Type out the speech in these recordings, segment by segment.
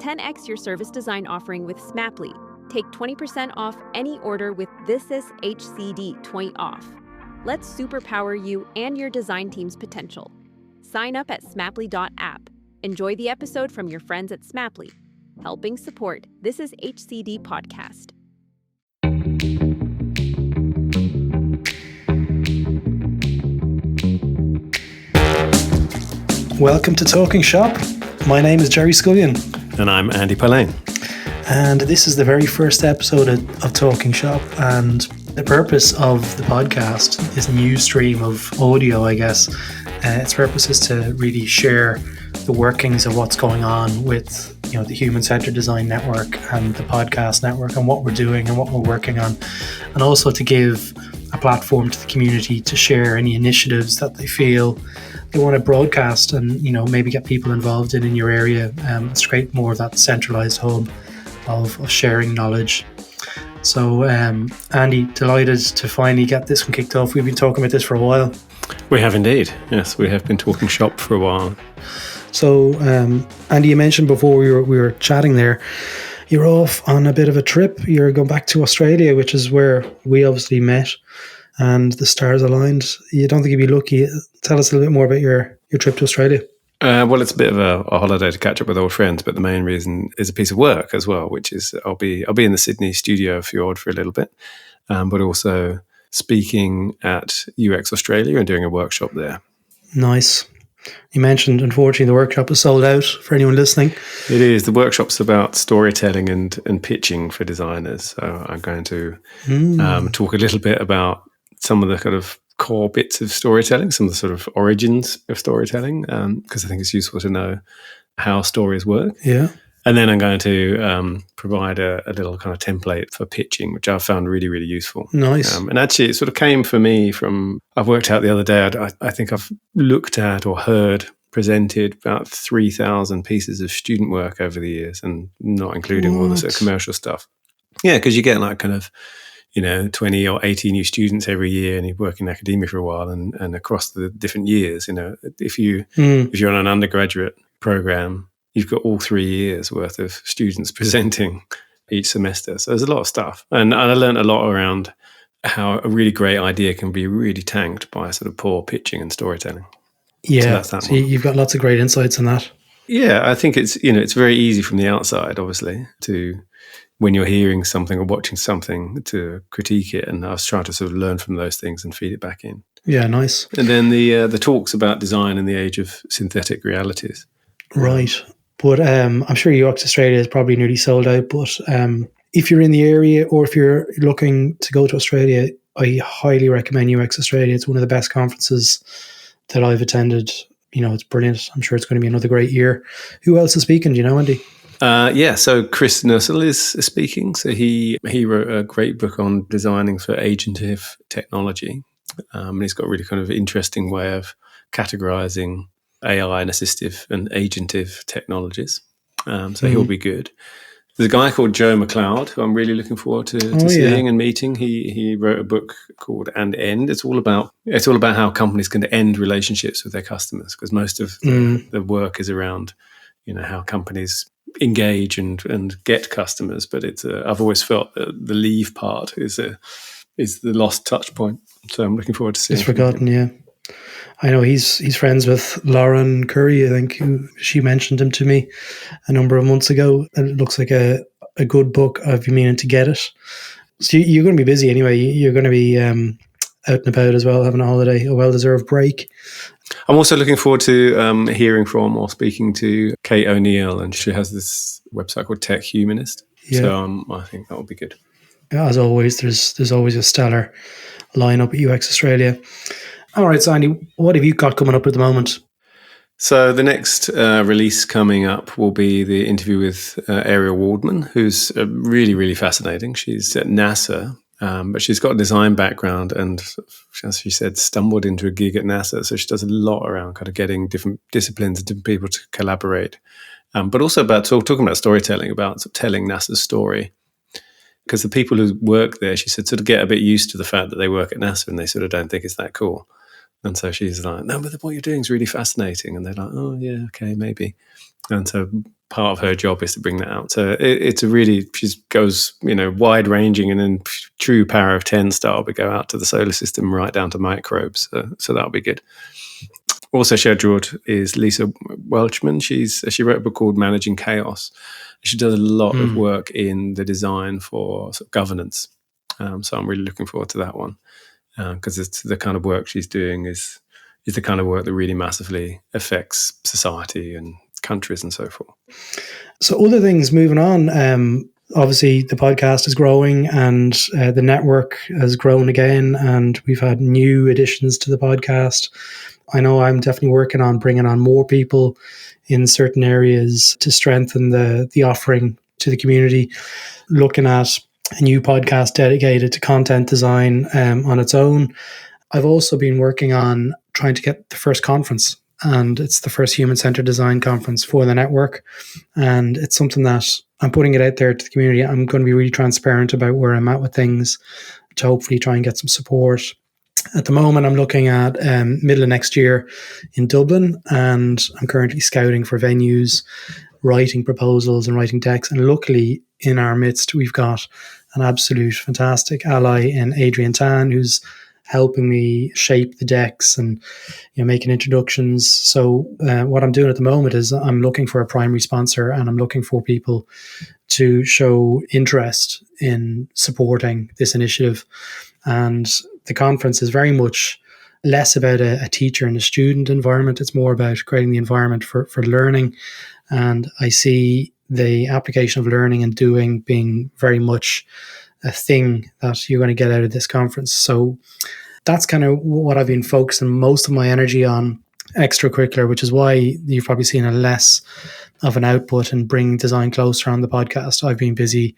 10x your service design offering with Smaply. Take 20% off any order with This Is HCD 20 off. Let's superpower you and your design team's potential. Sign up at smaply.app. Enjoy the episode from your friends at Smaply, helping support This Is HCD podcast. Welcome to Talking Shop. My name is Gerry Scullion. And I'm Andy Polaine. And this is the very first episode of Talking Shop. And the purpose of the podcast is a new stream of audio, I guess. Its purpose is to really share the workings of what's going on with, the Human-Centered Design Network and the podcast network and what we're doing and what we're working on. And also to give a platform to the community to share any initiatives that they feel they want to broadcast and, maybe get people involved in your area. It's create more of that centralized hub of sharing knowledge. So, Andy, delighted to finally get this one kicked off. We've been talking about this for a while. We have indeed. Yes, we have been talking shop for a while. So, Andy, you mentioned before we were chatting there, you're off on a bit of a trip. You're going back to Australia, which is where we obviously met and the stars aligned. You don't think you'd be lucky? Tell us a little bit more about your trip to Australia. Well, it's a bit of a holiday to catch up with old friends, but the main reason is a piece of work as well, which is I'll be in the Sydney studio Fjord for a little bit, but also speaking at UX Australia and doing a workshop there. Nice. You mentioned, unfortunately, the workshop is sold out for anyone listening. It is. The workshop's about storytelling and pitching for designers. So I'm going to talk a little bit about some of the kind of core bits of storytelling, some of the sort of origins of storytelling, because I think it's useful to know how stories work. Yeah. And then I'm going to provide a little kind of template for pitching, which I've found really, really useful. Nice. And actually, it sort of came for me from, I've worked out the other day, I think I've looked at or heard presented about 3,000 pieces of student work over the years, and not including all the sort of commercial stuff. Yeah, because you get like kind of, 20 or 80 new students every year, and you work in academia for a while, and across the different years, if you're on an undergraduate program, you've got all 3 years worth of students presenting each semester. So there's a lot of stuff. And I learned a lot around how a really great idea can be really tanked by sort of poor pitching and storytelling. Yeah. So you've got lots of great insights on that. Yeah, I think it's, it's very easy from the outside, obviously, to when you're hearing something or watching something to critique it. And I was trying to sort of learn from those things and feed it back in. Yeah, nice. And then the talks about design in the age of synthetic realities. Right. But I'm sure UX Australia is probably nearly sold out. But if you're in the area or if you're looking to go to Australia, I highly recommend UX Australia. It's one of the best conferences that I've attended. It's brilliant. I'm sure it's going to be another great year. Who else is speaking? Do you know, Andy? So Chris Nussel is speaking. So he wrote a great book on designing for agentive technology. And he's got a really kind of interesting way of categorizing AI and assistive and agentive technologies. So he'll be good. There's a guy called Joe McLeod who I'm really looking forward to seeing and meeting. He wrote a book called And End. It's all about how companies can end relationships with their customers, because most of the work is around how companies engage and get customers. But it's I've always felt that the leave part is the lost touch point. So I'm looking forward to seeing. It's forgotten, yeah. I know he's friends with Lauren Curry, I think. She mentioned him to me a number of months ago. And it looks like a good book. I've been meaning to get it. So you're going to be busy anyway. You're going to be out and about as well, having a holiday, a well-deserved break. I'm also looking forward to hearing from or speaking to Kate O'Neill, and she has this website called Tech Humanist. Yeah. So I think that will be good. Yeah, as always, there's always a stellar lineup at UX Australia. All right, Sandy, what have you got coming up at the moment? So the next release coming up will be the interview with Ariel Waldman, who's really, really fascinating. She's at NASA, but she's got a design background and, as she said, stumbled into a gig at NASA. So she does a lot around kind of getting different disciplines and different people to collaborate, but also about talking about storytelling, about sort of telling NASA's story. Because the people who work there, she said, sort of get a bit used to the fact that they work at NASA and they sort of don't think it's that cool. And so she's like, no, but what you're doing is really fascinating. And they're like, oh, yeah, okay, maybe. And so part of her job is to bring that out. So it's a really, she goes, wide ranging, and then true power of 10 style, we go out to the solar system right down to microbes. So that'll be good. Also scheduled is Lisa Welchman. She wrote a book called Managing Chaos. She does a lot of work in the design for sort of governance. So I'm really looking forward to that one, because it's the kind of work she's doing is the kind of work that really massively affects society and countries and so forth. So other things moving on, obviously the podcast is growing, and the network has grown again, and we've had new additions to the podcast. I know I'm definitely working on bringing on more people in certain areas to strengthen the offering to the community, looking at a new podcast dedicated to content design on its own. I've also been working on trying to get the first conference, and it's the first human-centered design conference for the network. And it's something that I'm putting it out there to the community. I'm going to be really transparent about where I'm at with things to hopefully try and get some support. At the moment, I'm looking at middle of next year in Dublin, and I'm currently scouting for venues, writing proposals and writing decks. And luckily, in our midst, we've got an absolute fantastic ally in Adrian Tan, who's helping me shape the decks and making introductions. So what I'm doing at the moment is I'm looking for a primary sponsor, and I'm looking for people to show interest in supporting this initiative. And the conference is very much less about a teacher and a student environment. It's more about creating the environment for learning. And I see the application of learning and doing being very much a thing that you're going to get out of this conference. So that's kind of what I've been focusing most of my energy on extracurricular, which is why you've probably seen a less of an output and bring design closer on the podcast. I've been busy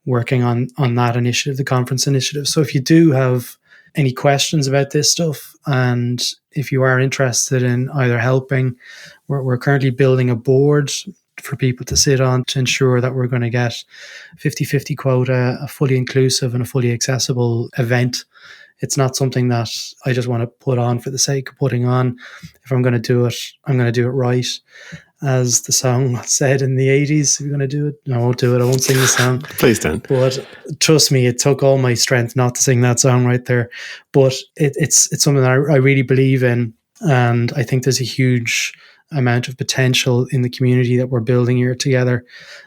working on that initiative, the conference initiative. So if you do have any questions about this stuff, and if you are interested in either helping, we're currently building a board for people to sit on to ensure that we're going to get 50-50 quota, a fully inclusive and a fully accessible event. It's not something that I just want to put on for the sake of putting on. If I'm going to do it, I'm going to do it right. As the song said in the 80s, we're going to do it. No, I won't do it. I won't sing the song. Please don't. But trust me, it took all my strength not to sing that song right there. But it's something that I really believe in. And I think there's a huge amount of potential in the community that we're building here together,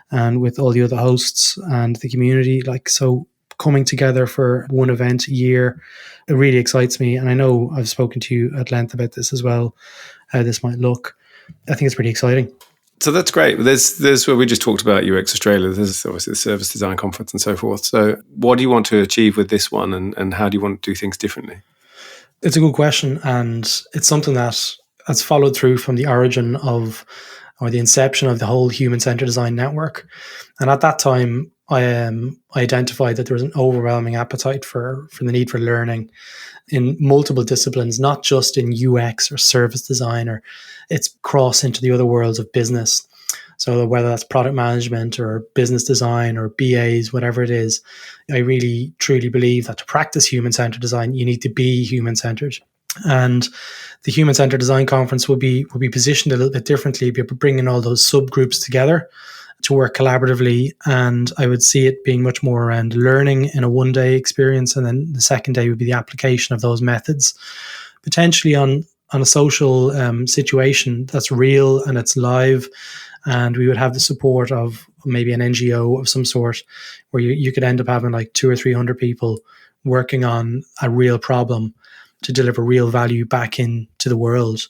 and with all the other hosts and the community. So coming together for one event a year, it really excites me. And I know I've spoken to you at length about this as well, how this might look. I think it's pretty exciting. So that's great. There's where we just talked about UX Australia. There's obviously the Service Design Conference and so forth. So what do you want to achieve with this one, and how do you want to do things differently? It's a good question, and it's something that has followed through from the origin of, or the inception of, the whole human-centered design network. And at that time, I identified that there was an overwhelming appetite for the need for learning in multiple disciplines, not just in UX or service design, or it's cross into the other worlds of business. So whether that's product management or business design or BAs, whatever it is, I really truly believe that to practice human-centered design, you need to be human-centered. And the Human-Centered Design Conference will be positioned a little bit differently, but bringing all those subgroups together to work collaboratively. And I would see it being much more around learning in a one-day experience, and then the second day would be the application of those methods, potentially on a social situation that's real and it's live. And we would have the support of maybe an NGO of some sort, where you could end up having like 200 or 300 people working on a real problem to deliver real value back into the world.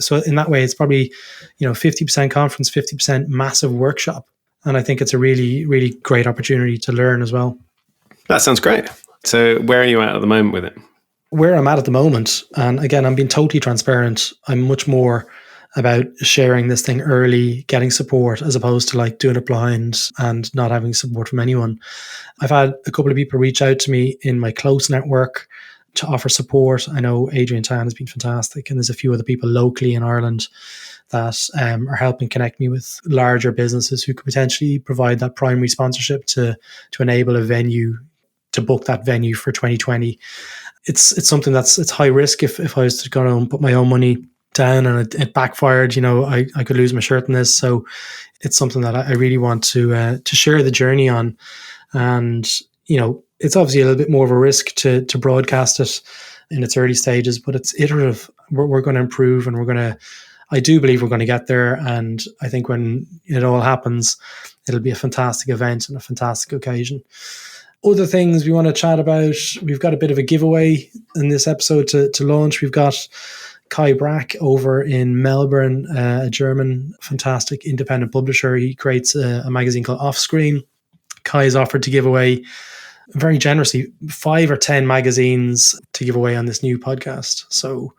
So in that way, it's probably 50% conference, 50% massive workshop. And I think it's a really, really great opportunity to learn as well. That sounds great. So where are you at the moment with it? Where I'm at the moment, and again, I'm being totally transparent, I'm much more about sharing this thing early, getting support, as opposed to like doing it blind and not having support from anyone. I've had a couple of people reach out to me in my close network to offer support. I know Adrian Tan has been fantastic, and there's a few other people locally in Ireland that are helping connect me with larger businesses who could potentially provide that primary sponsorship to enable a venue, to book that venue for 2020. It's something it's high risk if I was to go and put my own money down and it backfired, I could lose my shirt in this. So it's something that I really want to share the journey on. And, it's obviously a little bit more of a risk to broadcast it in its early stages, but it's iterative. We're going to improve, and I do believe we're going to get there. And I think when it all happens, it'll be a fantastic event and a fantastic occasion. Other things we want to chat about, we've got a bit of a giveaway in this episode to launch. We've got Kai Brack over in Melbourne, a German fantastic independent publisher. He creates a magazine called Offscreen. Kai has offered to give away very generously 5 or 10 magazines to give away on this new podcast. So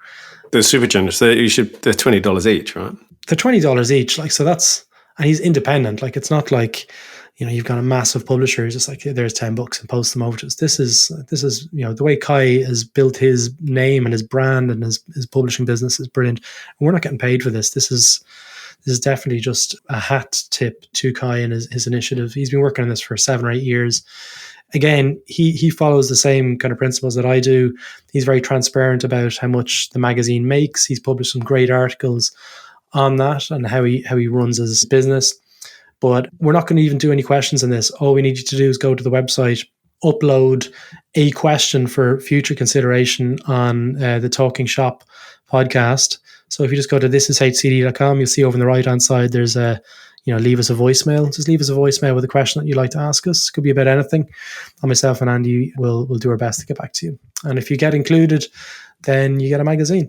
they're super generous. They're $20 each, right? They're $20 each. And he's independent. Like, it's not like, you've got a massive publisher who's just like, there's $10 and post them over to us. This is, the way Kai has built his name and his brand and his publishing business is brilliant. And we're not getting paid for this. This is definitely just a hat tip to Kai and his initiative. He's been working on this for 7 or 8 years. Again, he follows the same kind of principles that I do. He's very transparent about how much the magazine makes. He's published some great articles on that and how he runs his business. But we're not going to even do any questions in this. All we need you to do is go to the website, upload a question for future consideration on the Talking Shop podcast. So if you just go to thishishcd.com, you'll see over on the right-hand side, there's leave us a voicemail. Just leave us a voicemail with a question that you'd like to ask us. Could be about anything. And myself and Andy will do our best to get back to you. And if you get included, then you get a magazine.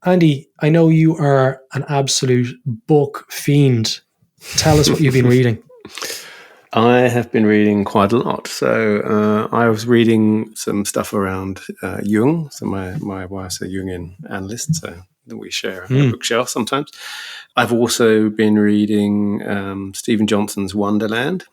Andy, I know you are an absolute book fiend. Tell us what you've been reading. I have been reading quite a lot. So I was reading some stuff around Jung. So my wife's a Jungian analyst, so we share a bookshelf sometimes. I've also been reading Stephen Johnson's Wonderland.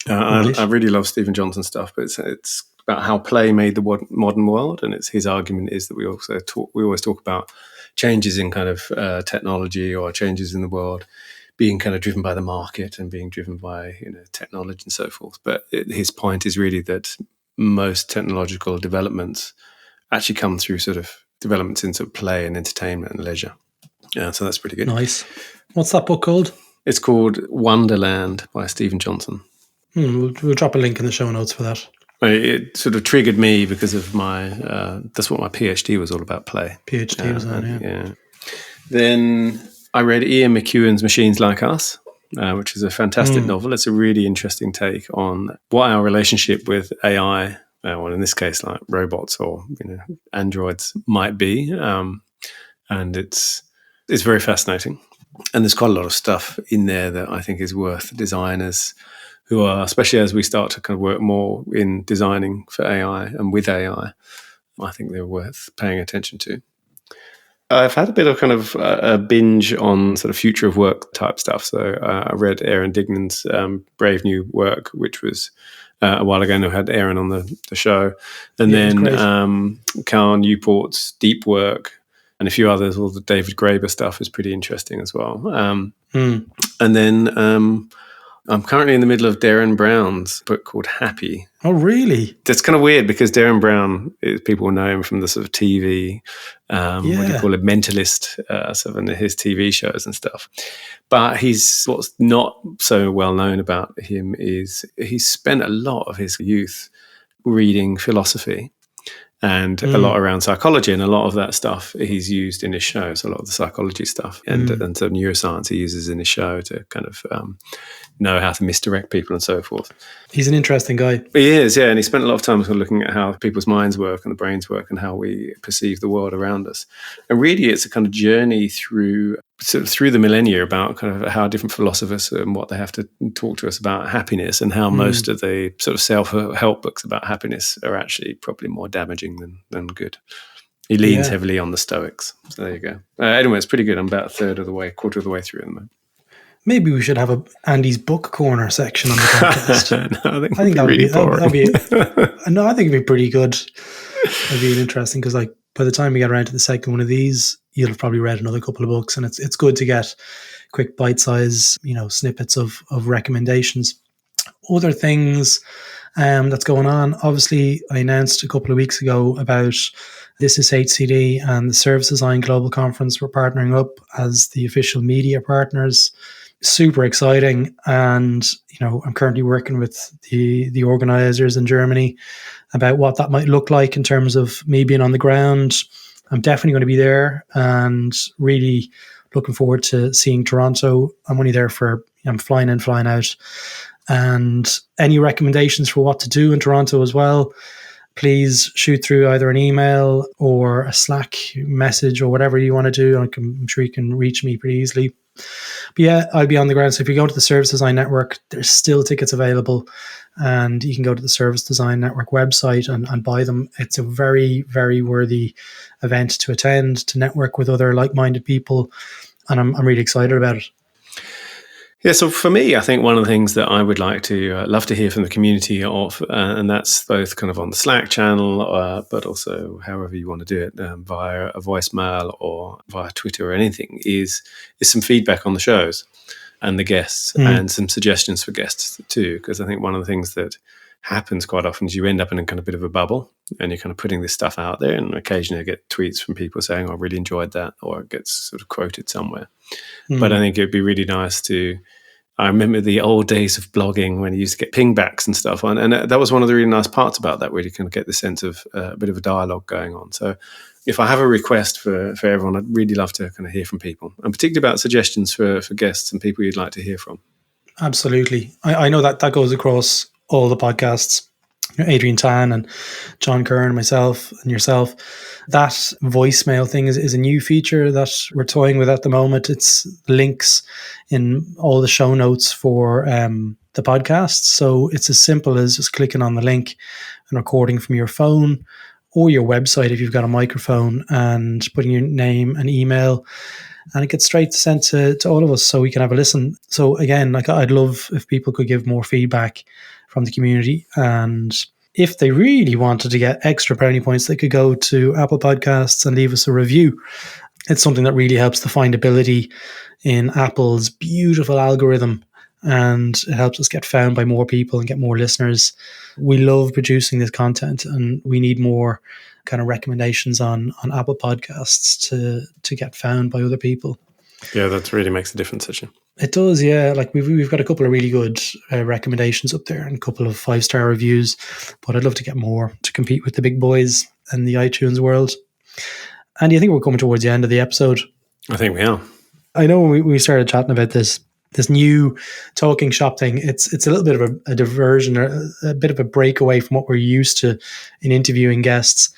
I really love Stephen Johnson's stuff, but it's about how play made the modern world, and his argument is that we always talk about changes in kind of technology or changes in the world being kind of driven by the market and being driven by technology and so forth. But his point is really that most technological developments actually come through sort of developments into play and entertainment and leisure. Yeah, so that's pretty good. Nice. What's that book called? It's called Wonderland by Stephen Johnson. We'll drop a link in the show notes for that. It sort of triggered me because of that's what my PhD was all about, play. PhD was on, yeah. Then I read Ian McEwan's Machines Like Us, which is a fantastic novel. It's a really interesting take on what our relationship with AI, well, in this case, like robots or androids might be. And it's very fascinating. And there's quite a lot of stuff in there that I think is worth designers who are, especially as we start to kind of work more in designing for AI and with AI, I think they're worth paying attention to. I've had a bit of kind of a binge on sort of future of work type stuff. So I read Aaron Dignan's Brave New Work, which was a while ago, and I had Aaron on the show. And then Carl Newport's Deep Work and a few others. All the David Graeber stuff is pretty interesting as well. And then I'm currently in the middle of Darren Brown's book called Happy. Oh, really? That's kind of weird because Darren Brown, people know him from the sort of TV, what do you call it, Mentalist, sort of in his TV shows and stuff. But what's not so well known about him is he's spent a lot of his youth reading philosophy and a lot around psychology, and a lot of that stuff he's used in his show. So a lot of the psychology stuff and so neuroscience he uses in his show to kind of know how to misdirect people and so forth. He's an interesting guy. He is, yeah, and he spent a lot of time looking at how people's minds work and the brains work and how we perceive the world around us. And really, it's a kind of journey through the millennia about kind of how different philosophers and what they have to talk to us about happiness, and how most of the sort of self-help books about happiness are actually probably more damaging than good. He leans heavily on the Stoics. So there you go. Anyway, it's pretty good. I'm about quarter of the way through at the moment. Maybe we should have Andy's book corner section on the podcast. No, I think that would be boring. No, I think it'd be pretty good. It'd be interesting because, like, by the time we get around to the second one of these, you'll have probably read another couple of books, and it's good to get quick bite-size, snippets of recommendations. Other things that's going on. Obviously, I announced a couple of weeks ago about This is HCD and the Service Design Global Conference. We're partnering up as the official media partners. Super exciting. And, I'm currently working with the organizers in Germany about what that might look like in terms of me being on the ground. I'm definitely going to be there and really looking forward to seeing Toronto. I'm flying in, flying out. And any recommendations for what to do in Toronto as well, please shoot through either an email or a Slack message or whatever you want to do. I'm sure you can reach me pretty easily. But yeah, I'll be on the ground. So if you go to the Service Design Network, there's still tickets available, and you can go to the Service Design Network website and buy them. It's a very, very worthy event to attend, to network with other like-minded people, and I'm really excited about it. Yeah, so for me, I think one of the things that I would like to love to hear from the community of, and that's both kind of on the Slack channel, but also however you want to do it, via a voicemail or via Twitter or anything, is some feedback on the shows and the guests and some suggestions for guests too. Because I think one of the things that happens quite often is you end up in a kind of bit of a bubble and you're kind of putting this stuff out there, and occasionally I get tweets from people saying, "I really enjoyed that," or it gets sort of quoted somewhere. But I think it'd be really nice to. I remember the old days of blogging when you used to get pingbacks and stuff on, and that was one of the really nice parts about that, where you kind of get the sense of a bit of a dialogue going on. So if I have a request for everyone, I'd really love to kind of hear from people, and particularly about suggestions for guests and people you'd like to hear from. Absolutely. I know that goes across all the podcasts. Adrian Tan and John Kern, myself and yourself. That voicemail thing is a new feature that we're toying with at the moment. It's links in all the show notes for the podcast. So it's as simple as just clicking on the link and recording from your phone or your website if you've got a microphone, and putting your name and email, and it gets straight sent to all of us so we can have a listen. So again, I'd love if people could give more feedback from the community, and if they really wanted to get extra brownie points, they could go to Apple Podcasts and leave us a review. It's something that really helps the findability in Apple's beautiful algorithm, and it helps us get found by more people and get more listeners. We love producing this content, and we need more kind of recommendations on Apple Podcasts to get found by other people. Yeah, that really makes a difference, actually. It does, yeah. We've got a couple of really good recommendations up there and a couple of 5-star reviews, but I'd love to get more to compete with the big boys in the iTunes world. And do you think we're coming towards the end of the episode? I think we are. I know when we started chatting about this new talking shop thing, it's a little bit of a diversion, or a bit of a breakaway from what we're used to in interviewing guests.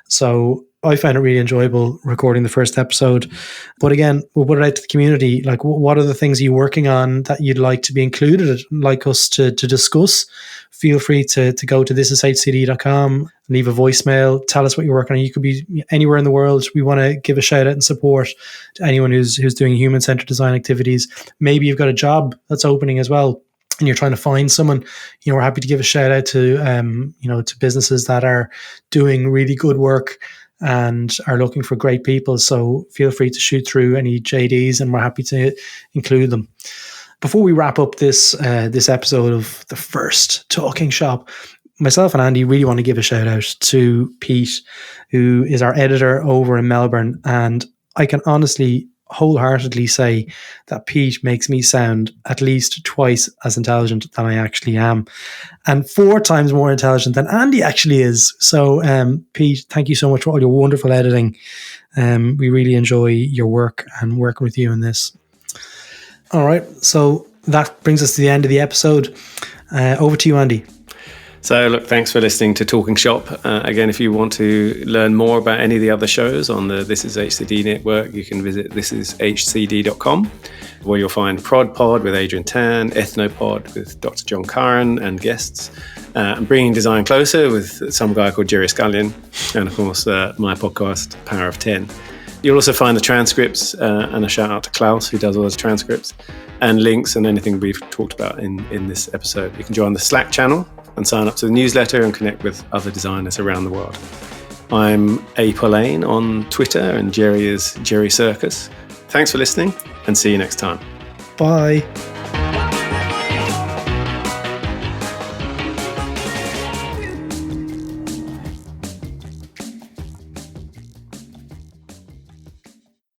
So I found it really enjoyable recording the first episode. But again, we'll put it out to the community. What are the things you're working on that you'd like to be included, like us to discuss? Feel free to go to thisishcd.com, leave a voicemail, tell us what you're working on. You could be anywhere in the world. We want to give a shout out and support to anyone who's doing human-centered design activities. Maybe you've got a job that's opening as well, and you're trying to find someone. We're happy to give a shout out to to businesses that are doing really good work and are looking for great people. So feel free to shoot through any JDs, and we're happy to include them. Before we wrap up this episode of the first Talking Shop, myself and Andy really want to give a shout out to Pete, who is our editor over in Melbourne. And I can honestly, wholeheartedly say that Pete makes me sound at least twice as intelligent than I actually am, and 4 times more intelligent than Andy actually is. So Pete, thank you so much for all your wonderful editing. We really enjoy your work and working with you in this. All right, so that brings us to the end of the episode. Over to you, Andy. So look, thanks for listening to Talking Shop. Again, if you want to learn more about any of the other shows on the This is HCD network, you can visit thisishcd.com, where you'll find Prod Pod with Adrian Tan, Ethnopod with Dr. John Curran and guests, and Bringing Design Closer with some guy called Gerry Scullion, and of course my podcast, Power of 10. You'll also find the transcripts, and a shout out to Klaus, who does all those transcripts, and links and anything we've talked about in this episode. You can join the Slack channel and sign up to the newsletter and connect with other designers around the world. I'm Polaine on Twitter, and Gerry is Gerry Circus. Thanks for listening, and see you next time. Bye.